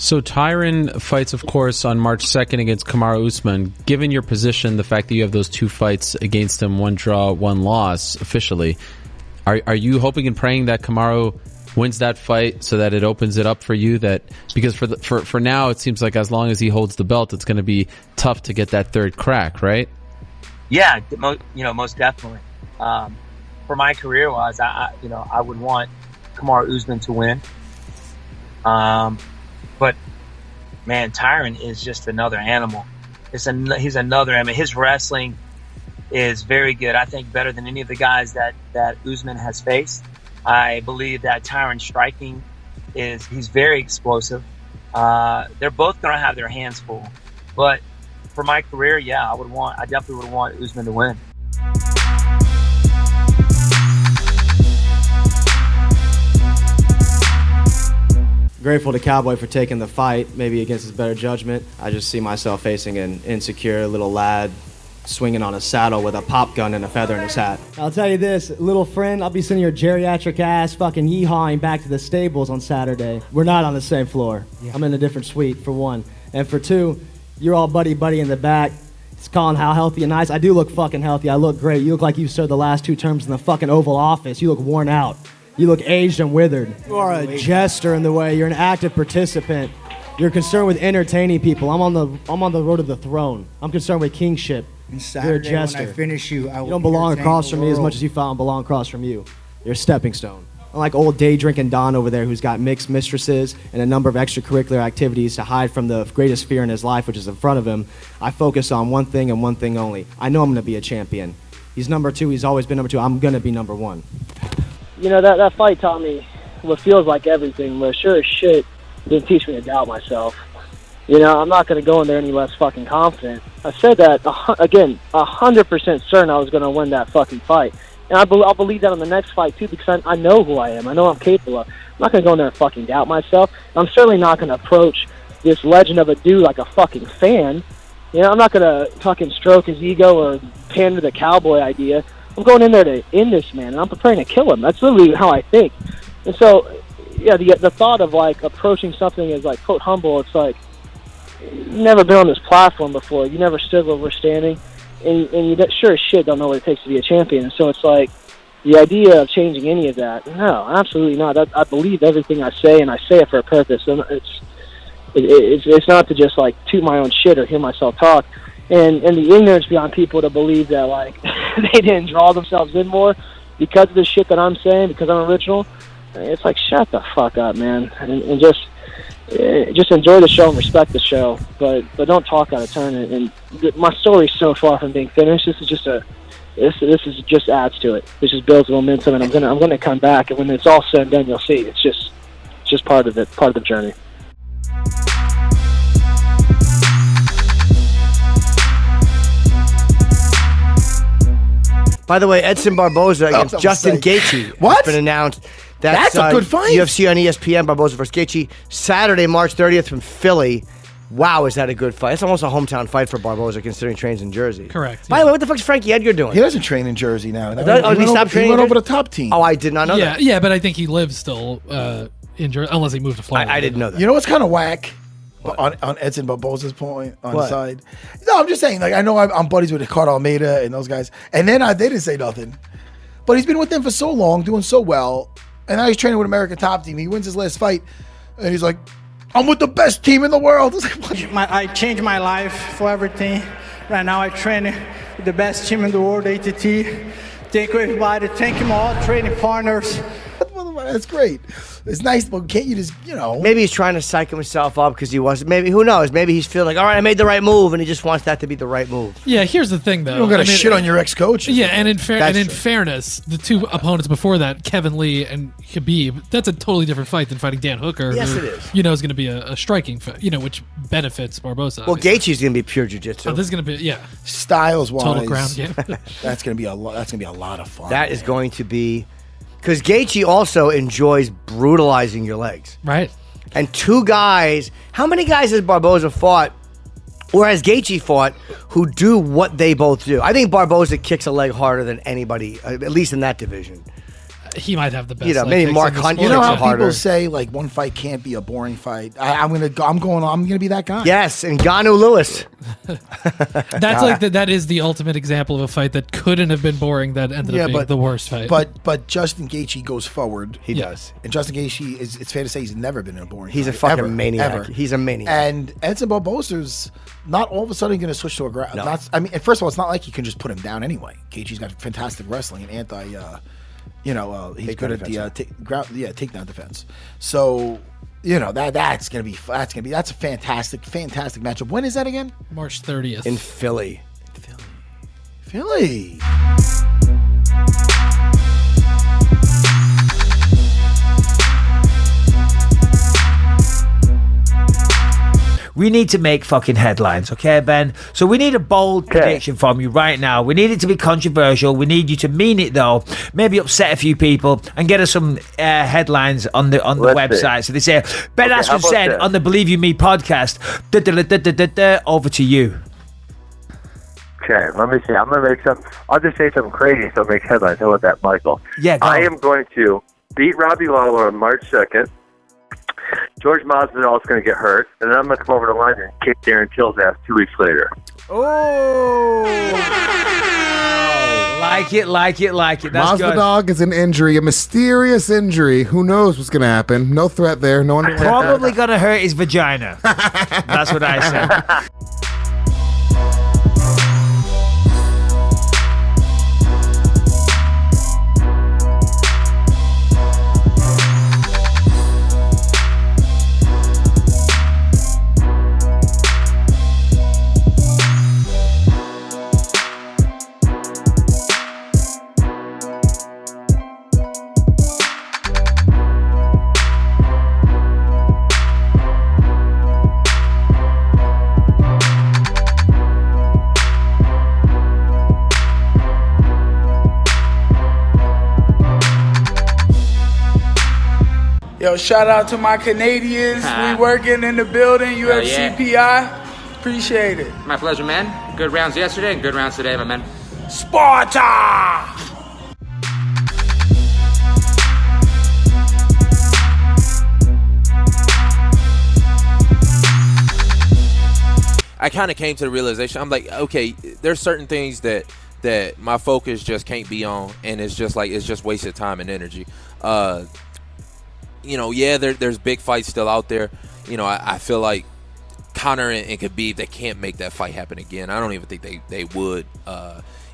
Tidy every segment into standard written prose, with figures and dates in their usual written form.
So Tyron fights, of course, on March 2nd against Kamaru Usman. Given your position, the fact that you have those 2 fights against him, 1 draw, 1 loss officially, are you hoping and praying that Kamaru wins that fight so that it opens it up for you? That because for now it seems like as long as he holds the belt, it's going to be tough to get that 3rd crack, right? Yeah, most definitely. For my career wise, I would want Kamaru Usman to win. But man, Tyron is just another animal. He's another animal. His wrestling is very good. I think better than any of the guys that Usman has faced. I believe that Tyron's striking he's very explosive. They're both going to have their hands full. But for my career, yeah, I definitely would want Usman to win. Grateful to Cowboy for taking the fight, maybe against his better judgment. I just see myself facing an insecure little lad swinging on a saddle with a pop gun and a feather in his hat. I'll tell you this, little friend, I'll be sending your geriatric ass fucking yeehawing back to the stables on Saturday. We're not on the same floor. Yeah. I'm in a different suite, for one. And for two, you're all buddy-buddy in the back. It's calling how healthy and nice. I do look fucking healthy. I look great. You look like you served the last 2 terms in the fucking Oval Office. You look worn out. You look aged and withered. You are a jester in the way. You're an active participant. You're concerned with entertaining people. I'm on the road to the throne. I'm concerned with kingship. And Saturday, you're a jester. when I finish you don't belong across from me as much as you felt I belong across from you. You're a stepping stone. Unlike old day drinking Don over there who's got mixed mistresses and a number of extracurricular activities to hide from the greatest fear in his life, which is in front of him, I focus on one thing and one thing only. I know I'm going to be a champion. He's number 2. He's always been number 2. I'm going to be number 1. You know, that fight taught me what feels like everything, but sure as shit didn't teach me to doubt myself. You know, I'm not going to go in there any less fucking confident. I said that, again, 100% certain I was going to win that fucking fight. And I'll believe that on the next fight, too, because I know who I am. I know I'm capable of. I'm not going to go in there and fucking doubt myself. I'm certainly not going to approach this legend of a dude like a fucking fan. You know, I'm not going to fucking stroke his ego or pander the cowboy idea. I'm going in there to end this man, and I'm preparing to kill him. That's literally how I think. And so, yeah, the thought of, like, approaching something as, like, quote, humble, it's like, you've never been on this platform before. You never stood where we're standing. And you sure as shit don't know what it takes to be a champion. And so it's like, the idea of changing any of that, no, absolutely not. I believe everything I say, and I say it for a purpose. And it's not to just, like, toot my own shit or hear myself talk. And the ignorance beyond people to believe that, like, they didn't draw themselves in more because of the shit that I'm saying, because I'm original. It's like, shut the fuck up, man. And just enjoy the show and respect the show, but don't talk out of turn. And my story's so far from being finished. This is just adds to it. This just builds momentum, and I'm gonna come back. And when it's all said and done, you'll see. It's just part of it, part of the journey. By the way, Edson Barboza against Justin Gaethje has been announced. That's a good fight. UFC on ESPN, Barboza versus Gaethje, Saturday, March 30th from Philly. Wow, is that a good fight? It's almost a hometown fight for Barboza, considering he trains in Jersey. Correct. By the way, what the fuck's Frankie Edgar doing? He doesn't train in Jersey now. He stopped training? He went over the top team. Oh, I did not know that. Yeah, but I think he lives still in Jersey, unless he moved to Florida. I didn't know that. You know what's kind of whack? On Edson Barboza's point on the side. No, I'm just saying, like, I know I'm buddies with Ricardo Almeida and those guys, and then they didn't say nothing. But he's been with them for so long, doing so well, and now he's training with American Top Team. He wins his last fight, and he's like, I'm with the best team in the world. I changed my life for everything. Right now I train with the best team in the world, ATT. Thank you, everybody. Thank you, all training partners. That's great. It's nice, but can't you just, Maybe he's trying to psych himself up because he was. Maybe, who knows? Maybe he's feeling like, all right, I made the right move, and he just wants that to be the right move. Yeah, here's the thing, though. You don't got to shit on your ex-coach. Yeah, and in fairness, the two opponents before that, Kevin Lee and Khabib, that's a totally different fight than fighting Dan Hooker. Yes, who, it is. Is going to be a striking fight, which benefits Barboza. Well, Gaethje's going to be pure jiu-jitsu. Oh, this is going to be, Styles-wise. Total ground game. That's going to be a lot of fun. That is going to be... Because Gaethje also enjoys brutalizing your legs. Right. And two guys, how many guys has Barboza fought, or has Gaethje fought, who do what they both do? I think Barboza kicks a leg harder than anybody, at least in that division. he might have the best. Maybe picks Mark in the Hunt. sport. You know how harder. people say like one fight can't be a boring fight. I'm gonna be that guy. Yes, and Ngannou Lewis. That's like that is the ultimate example of a fight that couldn't have been boring. That ended up being the worst fight. But Justin Gaethje goes forward. He does. And Justin Gaethje it's fair to say he's never been in a boring. He's fight, a fucking ever, maniac. ever. He's a maniac. And Edson Barboza's not all of a sudden going to switch to a ground. No. And first of all, it's not like you can just put him down anyway. Gaethje's got fantastic wrestling and he's good at the takedown defense. So that's a fantastic matchup. When is that again? March 30th in Philly. Philly. We need to make fucking headlines, okay, Ben? So we need a bold prediction from you right now. We need it to be controversial. We need you to mean it, though. Maybe upset a few people and get us some headlines on the website. So they say, Ben Askren said on the Believe You Me podcast, over to you. Okay, let me see. I'll just say something crazy so it makes headlines. How about that, Michael? Yeah, go I on. am going to beat Robbie Lawler on March 2nd. George Masvidal is going to get hurt, and then I'm going to come over to London and kick Darren Till's ass 2 weeks later. Oh, like it. That's good. Masvidal is an injury, a mysterious injury. Who knows what's going to happen? No threat there. No one. Probably going to hurt his vagina. That's what I said. Yo, shout out to my Canadians. We working in the building, UFCPI. Appreciate it. My pleasure, man. Good rounds yesterday and good rounds today, my man. Sparta! I kind of came to the realization, I'm like, okay, there's certain things that my focus just can't be on, and it's just wasted time and energy. There's big fights still out there. I feel like Conor and Khabib, they can't make that fight happen again. I don't even think they would.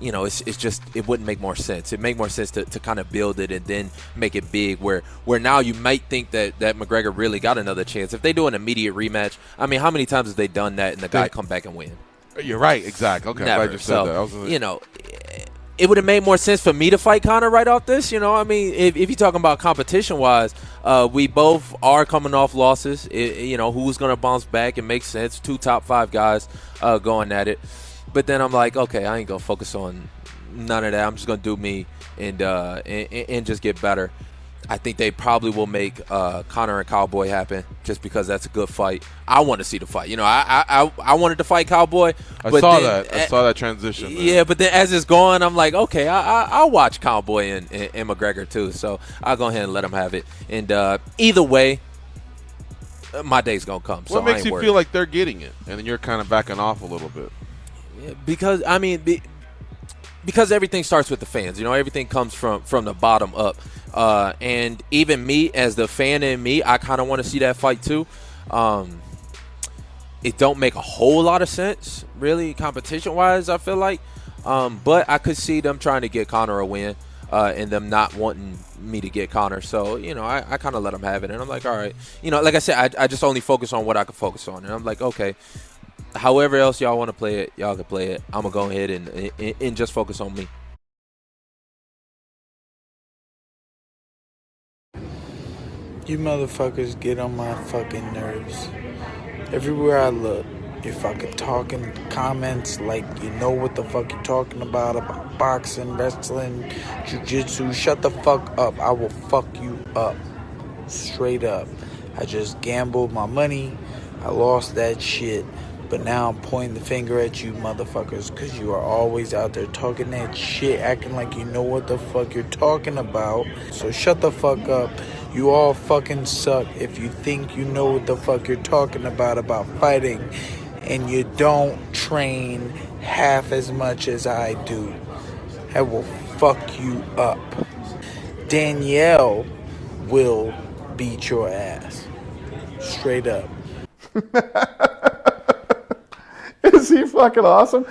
It's just, it wouldn't make more sense. It'd make more sense to kind of build it and then make it big, where now you might think that McGregor really got another chance. If they do an immediate rematch, I mean, how many times have they done that and the guy come back and win? You're right, exactly. Okay, never. I'm glad you said that. It would have made more sense for me to fight Conor right off this. I mean, if you're talking about competition-wise, we both are coming off losses. Who's going to bounce back? It makes sense. 2 top 5 guys going at it. But then I'm like, okay, I ain't going to focus on none of that. I'm just going to do me and just get better. I think they probably will make Conor and Cowboy happen just because that's a good fight. I want to see the fight. I wanted to fight Cowboy. I saw that transition. Man. Yeah, but then as it's going, I'm like, okay, I'll watch Cowboy and McGregor too. So I'll go ahead and let them have it. And either way, my day's going to come. What makes you feel like they're getting it? And then you're kind of backing off a little bit. Yeah, because everything starts with the fans. Everything comes from the bottom up. And even me, as the fan in me, I kind of want to see that fight too. It don't make a whole lot of sense, really, competition-wise, I feel like. But I could see them trying to get Conor a win and them not wanting me to get Conor. So, I kind of let them have it. And I'm like, all right. Like I said, I just only focus on what I can focus on. And I'm like, okay, however else y'all want to play it, y'all can play it. I'm going to go ahead and just focus on me. You motherfuckers get on my fucking nerves. Everywhere I look, you're fucking talking comments like you know what the fuck you're talking about boxing, wrestling, jiu-jitsu. Shut the fuck up. I will fuck you up. Straight up. I just gambled my money. I lost that shit. But now I'm pointing the finger at you motherfuckers because you are always out there talking that shit, acting like you know what the fuck you're talking about. So shut the fuck up. You all fucking suck if you think you know what the fuck you're talking about fighting, and you don't train half as much as I do. I will fuck you up. Danielle will beat your ass. Straight up. Is he fucking awesome?